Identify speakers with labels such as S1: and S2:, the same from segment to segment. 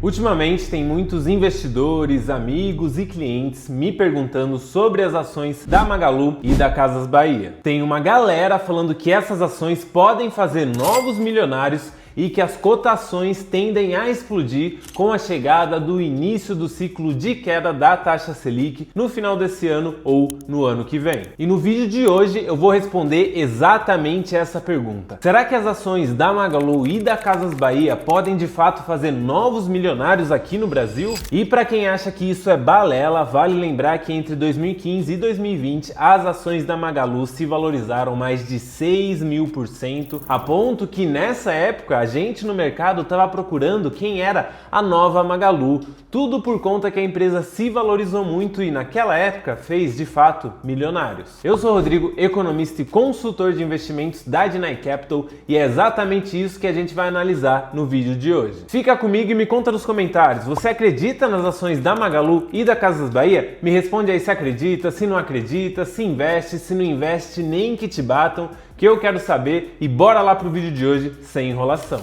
S1: Ultimamente tem muitos investidores, amigos e clientes me perguntando sobre as ações da Magalu e da Casas Bahia. Tem uma galera falando que essas ações podem fazer novos milionários e que as cotações tendem a explodir com a chegada do início do ciclo de queda da taxa Selic no final desse ano ou no ano que vem. E no vídeo de hoje eu vou responder exatamente essa pergunta. Será que as ações da Magalu e da Casas Bahia podem de fato fazer novos milionários aqui no Brasil? E para quem acha que isso é balela, vale lembrar que entre 2015 e 2020 as ações da Magalu se valorizaram mais de 6.000%, a ponto que nessa época a gente no mercado estava procurando quem era a nova Magalu. Tudo por conta que a empresa se valorizou muito e naquela época fez de fato milionários. Eu sou o Rodrigo, economista e consultor de investimentos da Dinai Capital, e é exatamente isso que a gente vai analisar no vídeo de hoje. Fica comigo e me conta nos comentários, você acredita nas ações da Magalu e da Casas Bahia? Me responde aí se acredita, se não acredita, se investe, se não investe, nem que te batam, que eu quero saber, e bora lá pro vídeo de hoje sem enrolação.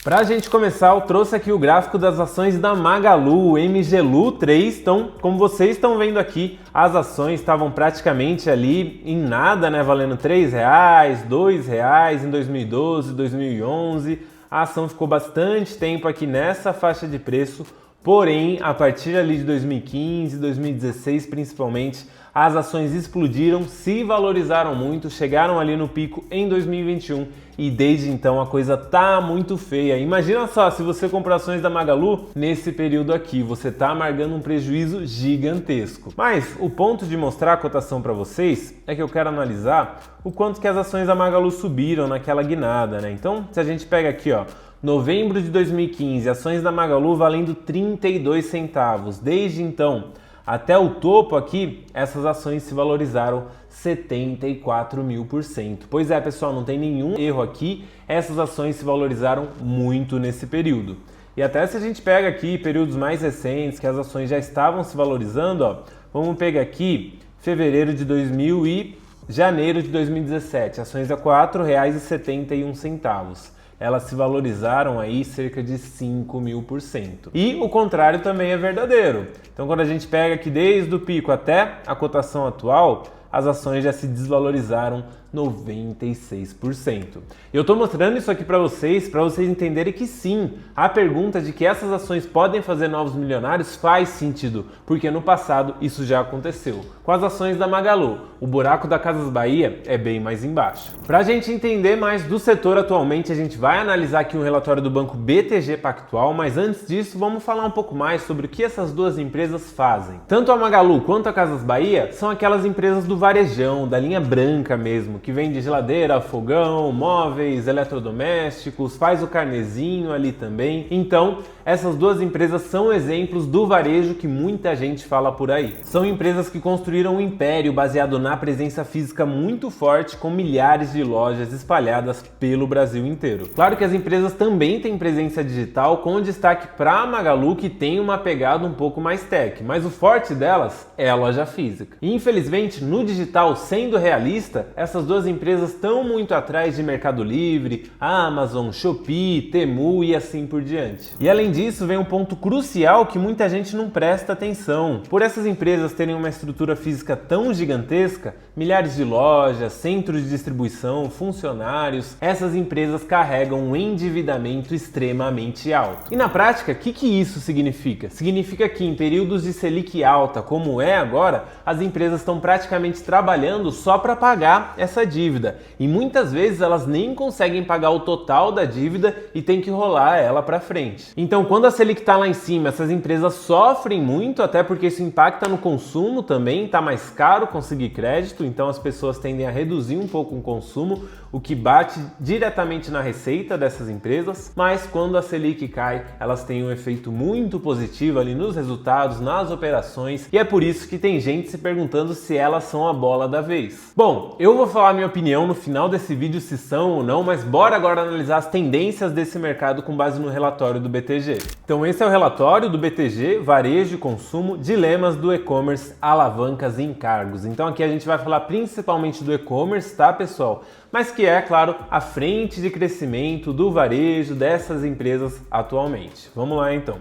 S1: Pra gente começar, eu trouxe aqui o gráfico das ações da Magalu, o MGLU3. Então, como vocês estão vendo aqui, as ações estavam praticamente ali em nada, né? Valendo R$3, R$2 em 2012, 2011. A ação ficou bastante tempo aqui nessa faixa de preço. Porém, a partir ali de 2015, 2016 principalmente, as ações explodiram, se valorizaram muito, chegaram ali no pico em 2021 e desde então a coisa tá muito feia. Imagina só, se você comprar ações da Magalu nesse período aqui, você tá amargando um prejuízo gigantesco. Mas o ponto de mostrar a cotação para vocês é que eu quero analisar o quanto que as ações da Magalu subiram naquela guinada, né? Então, se a gente pega aqui, ó, novembro de 2015, ações da Magalu valendo 32 centavos. Desde então até o topo aqui, essas ações se valorizaram 74.000%. Pois é, pessoal, não tem nenhum erro aqui, essas ações se valorizaram muito nesse período. E até se a gente pega aqui períodos mais recentes, que as ações já estavam se valorizando, ó, vamos pegar aqui fevereiro de 2000 e janeiro de 2017, ações a R$ 4,71. Elas se valorizaram aí cerca de 5.000%. E o contrário também é verdadeiro. Então, quando a gente pega aqui desde o pico até a cotação atual, as ações já se desvalorizaram 96%. Eu estou mostrando isso aqui para vocês entenderem que sim, a pergunta de que essas ações podem fazer novos milionários faz sentido, porque no passado isso já aconteceu. Com as ações da Magalu, o buraco da Casas Bahia é bem mais embaixo. Para a gente entender mais do setor atualmente, a gente vai analisar aqui um relatório do banco BTG Pactual, mas antes disso vamos falar um pouco mais sobre o que essas duas empresas fazem. Tanto a Magalu quanto a Casas Bahia são aquelas empresas do varejão, da linha branca mesmo, que vende geladeira, fogão, móveis, eletrodomésticos, faz o carnezinho ali também. Então, essas duas empresas são exemplos do varejo que muita gente fala por aí. São empresas que construíram um império baseado na presença física muito forte, com milhares de lojas espalhadas pelo Brasil inteiro. Claro que as empresas também têm presença digital, com destaque para a Magalu, que tem uma pegada um pouco mais tech, mas o forte delas é a loja física. E infelizmente, no digital, sendo realista, essas duas empresas estão muito atrás de Mercado Livre, Amazon, Shopee, Temu e assim por diante. E além disso, vem um ponto crucial que muita gente não presta atenção. Por essas empresas terem uma estrutura física tão gigantesca, milhares de lojas, centros de distribuição, funcionários, essas empresas carregam um endividamento extremamente alto. E na prática, o que isso significa? Significa que em períodos de Selic alta, como é agora, as empresas estão praticamente trabalhando só para pagar essa dívida. E muitas vezes elas nem conseguem pagar o total da dívida e tem que rolar ela para frente. Então, quando a Selic está lá em cima, essas empresas sofrem muito, até porque isso impacta no consumo também, está mais caro conseguir crédito, então as pessoas tendem a reduzir um pouco o consumo, o que bate diretamente na receita dessas empresas. Mas quando a Selic cai, elas têm um efeito muito positivo ali nos resultados, nas operações, e é por isso que tem gente se perguntando se elas são a bola da vez. Bom, eu vou falar minha opinião no final desse vídeo se são ou não, mas bora agora analisar as tendências desse mercado com base no relatório do BTG. Então esse é o relatório do BTG, Varejo e Consumo, Dilemas do E-Commerce, Alavancas e Encargos. Então aqui a gente vai falar principalmente do e-commerce, tá, pessoal? Mas que é, claro, a frente de crescimento do varejo dessas empresas atualmente. Vamos lá então.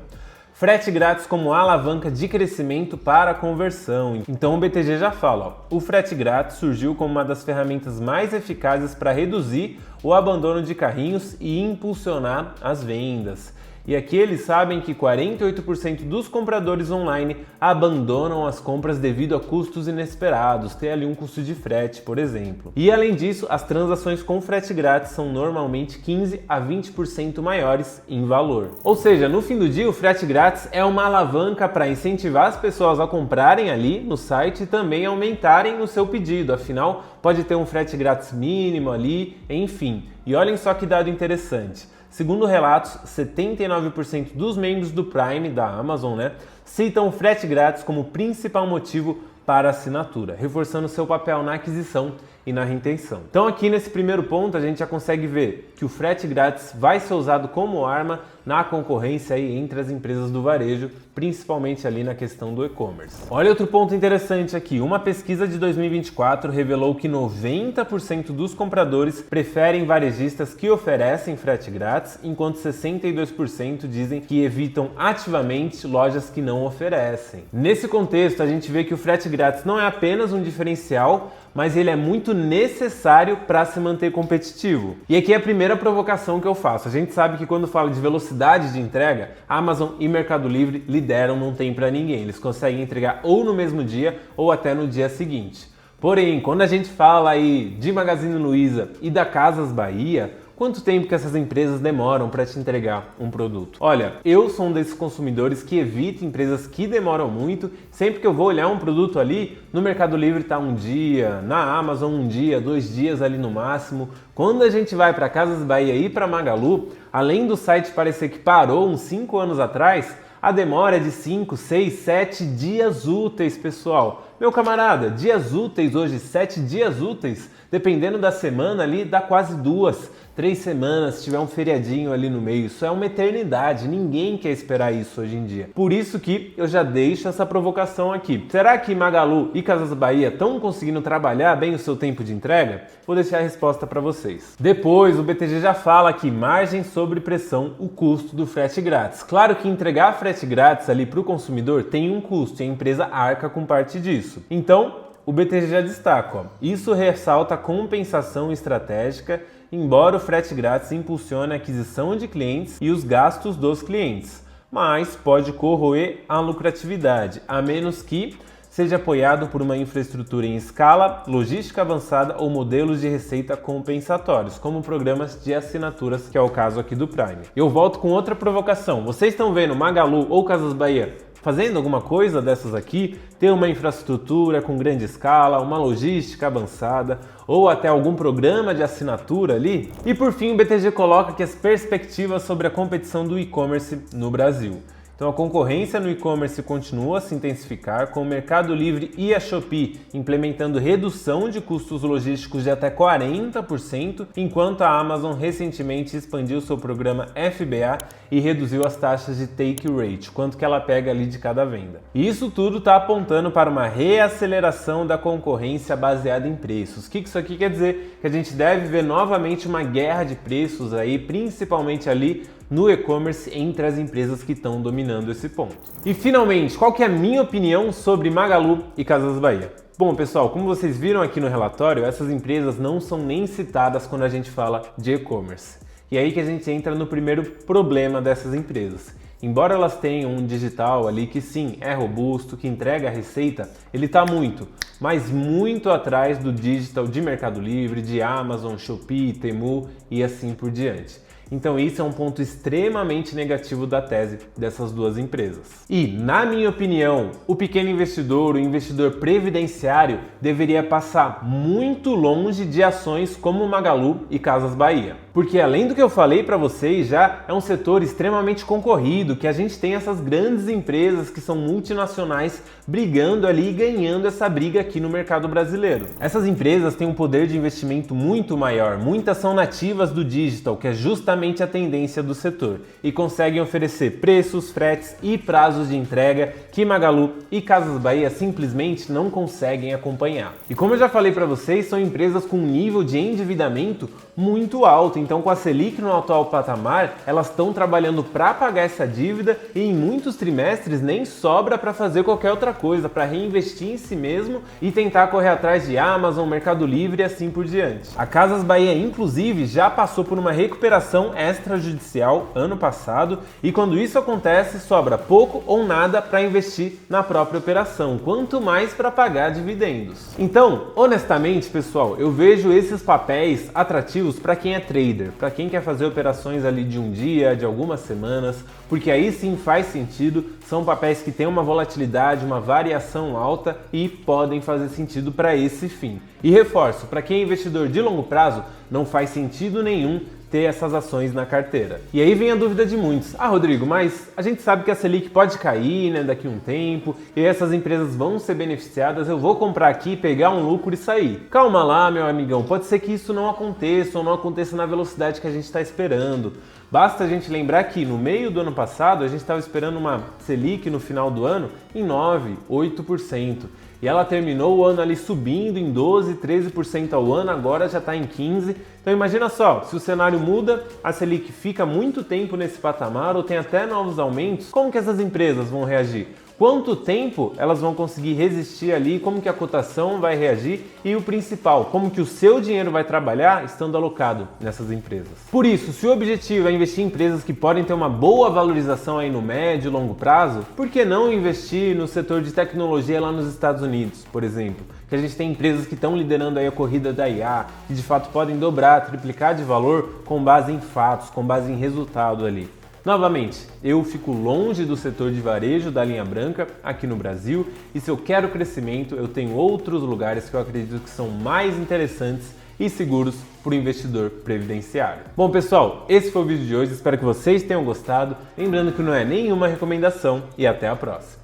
S1: Frete grátis como alavanca de crescimento para a conversão. Então o BTG já fala, ó, o frete grátis surgiu como uma das ferramentas mais eficazes para reduzir o abandono de carrinhos e impulsionar as vendas. E aqui eles sabem que 48% dos compradores online abandonam as compras devido a custos inesperados, tem ali um custo de frete, por exemplo. E além disso, as transações com frete grátis são normalmente 15 a 20% maiores em valor. Ou seja, no fim do dia, o frete grátis é uma alavanca para incentivar as pessoas a comprarem ali no site e também aumentarem o seu pedido, afinal, pode ter um frete grátis mínimo ali, enfim. E olhem só que dado interessante. Segundo relatos, 79% dos membros do Prime da Amazon, citam o frete grátis como principal motivo para a assinatura, reforçando seu papel na aquisição e na retenção. Então aqui nesse primeiro ponto a gente já consegue ver que o frete grátis vai ser usado como arma na concorrência aí entre as empresas do varejo, principalmente ali na questão do e-commerce. Olha outro ponto interessante aqui, uma pesquisa de 2024 revelou que 90% dos compradores preferem varejistas que oferecem frete grátis, enquanto 62% dizem que evitam ativamente lojas que não oferecem. Nesse contexto, a gente vê que o frete grátis não é apenas um diferencial, mas ele é muito necessário para se manter competitivo. E aqui é a primeira provocação que eu faço. A gente sabe que quando fala de velocidade de entrega, Amazon e Mercado Livre lideram, não tem para ninguém. Eles conseguem entregar ou no mesmo dia ou até no dia seguinte. Porém, quando a gente fala aí de Magazine Luiza e da Casas Bahia, quanto tempo que essas empresas demoram para te entregar um produto? Olha, eu sou um desses consumidores que evita empresas que demoram muito. Sempre que eu vou olhar um produto ali, no Mercado Livre está um dia, na Amazon um dia, 2 dias ali no máximo. Quando a gente vai para Casas Bahia e para Magalu, além do site parecer que parou uns 5 anos atrás, a demora é de 5, 6, 7 dias úteis, pessoal. Meu camarada, dias úteis hoje, 7 dias úteis, dependendo da semana ali, dá quase 2, 3 semanas, se tiver um feriadinho ali no meio. Isso é uma eternidade, ninguém quer esperar isso hoje em dia. Por isso que eu já deixo essa provocação aqui. Será que Magalu e Casas Bahia estão conseguindo trabalhar bem o seu tempo de entrega? Vou deixar a resposta para vocês. Depois, o BTG já fala aqui, margem sobre pressão, o custo do frete grátis. Claro que entregar frete grátis ali para o consumidor tem um custo e a empresa arca com parte disso. Então, o BTG já destaca, ó, isso ressalta a compensação estratégica, embora o frete grátis impulsione a aquisição de clientes e os gastos dos clientes, mas pode corroer a lucratividade, a menos que seja apoiado por uma infraestrutura em escala, logística avançada ou modelos de receita compensatórios, como programas de assinaturas, que é o caso aqui do Prime. Eu volto com outra provocação. Vocês estão vendo Magalu ou Casas Bahia fazendo alguma coisa dessas aqui? Ter uma infraestrutura com grande escala, uma logística avançada ou até algum programa de assinatura ali? E por fim, o BTG coloca aqui as perspectivas sobre a competição do e-commerce no Brasil. Então a concorrência no e-commerce continua a se intensificar, com o Mercado Livre e a Shopee implementando redução de custos logísticos de até 40%, enquanto a Amazon recentemente expandiu seu programa FBA e reduziu as taxas de take rate, quanto que ela pega ali de cada venda. E isso tudo está apontando para uma reaceleração da concorrência baseada em preços. O que isso aqui quer dizer? Que a gente deve ver novamente uma guerra de preços aí, principalmente ali no e-commerce entre as empresas que estão dominando esse ponto. E finalmente, qual que é a minha opinião sobre Magalu e Casas Bahia? Bom, pessoal, como vocês viram aqui no relatório, essas empresas não são nem citadas quando a gente fala de e-commerce. E aí que a gente entra no primeiro problema dessas empresas. Embora elas tenham um digital ali que sim, é robusto, que entrega a receita, ele está muito, mas muito atrás do digital de Mercado Livre, de Amazon, Shopee, Temu e assim por diante. Então isso é um ponto extremamente negativo da tese dessas duas empresas. E, na minha opinião, o pequeno investidor, o investidor previdenciário, deveria passar muito longe de ações como Magalu e Casas Bahia. Porque além do que eu falei para vocês, já é um setor extremamente concorrido, que a gente tem essas grandes empresas que são multinacionais brigando ali e ganhando essa briga aqui no mercado brasileiro. Essas empresas têm um poder de investimento muito maior, muitas são nativas do digital, que é justamente a tendência do setor, e conseguem oferecer preços, fretes e prazos de entrega que Magalu e Casas Bahia simplesmente não conseguem acompanhar. E como eu já falei para vocês, são empresas com um nível de endividamento muito alto. Então, com a Selic no atual patamar, elas estão trabalhando para pagar essa dívida e em muitos trimestres nem sobra para fazer qualquer outra coisa, para reinvestir em si mesmo e tentar correr atrás de Amazon, Mercado Livre e assim por diante. A Casas Bahia, inclusive, já passou por uma recuperação extrajudicial ano passado e quando isso acontece, sobra pouco ou nada para investir na própria operação, quanto mais para pagar dividendos. Então, honestamente, pessoal, eu vejo esses papéis atrativos para quem é trader, para quem quer fazer operações ali de um dia, de algumas semanas, porque aí sim faz sentido, são papéis que têm uma volatilidade, uma variação alta e podem fazer sentido para esse fim. E reforço, para quem é investidor de longo prazo, não faz sentido nenhum ter essas ações na carteira. E aí vem a dúvida de muitos. Ah, Rodrigo, mas a gente sabe que a Selic pode cair, né, daqui a um tempo, e essas empresas vão ser beneficiadas, eu vou comprar aqui, pegar um lucro e sair. Calma lá, meu amigão, pode ser que isso não aconteça ou não aconteça na velocidade que a gente está esperando. Basta a gente lembrar que no meio do ano passado a gente estava esperando uma Selic no final do ano em 9%, 8%. E ela terminou o ano ali subindo em 12%, 13% ao ano, agora já está em 15%. Então imagina só, se o cenário muda, a Selic fica muito tempo nesse patamar ou tem até novos aumentos, como que essas empresas vão reagir? Quanto tempo elas vão conseguir resistir ali, como que a cotação vai reagir e o principal, como que o seu dinheiro vai trabalhar estando alocado nessas empresas. Por isso, se o objetivo é investir em empresas que podem ter uma boa valorização aí no médio e longo prazo, por que não investir no setor de tecnologia lá nos Estados Unidos, por exemplo? Que a gente tem empresas que estão liderando aí a corrida da IA, que de fato podem dobrar, triplicar de valor com base em fatos, com base em resultado ali. Novamente, eu fico longe do setor de varejo da linha branca aqui no Brasil e se eu quero crescimento, eu tenho outros lugares que eu acredito que são mais interessantes e seguros para o investidor previdenciário. Bom, pessoal, esse foi o vídeo de hoje, espero que vocês tenham gostado. Lembrando que não é nenhuma recomendação e até a próxima.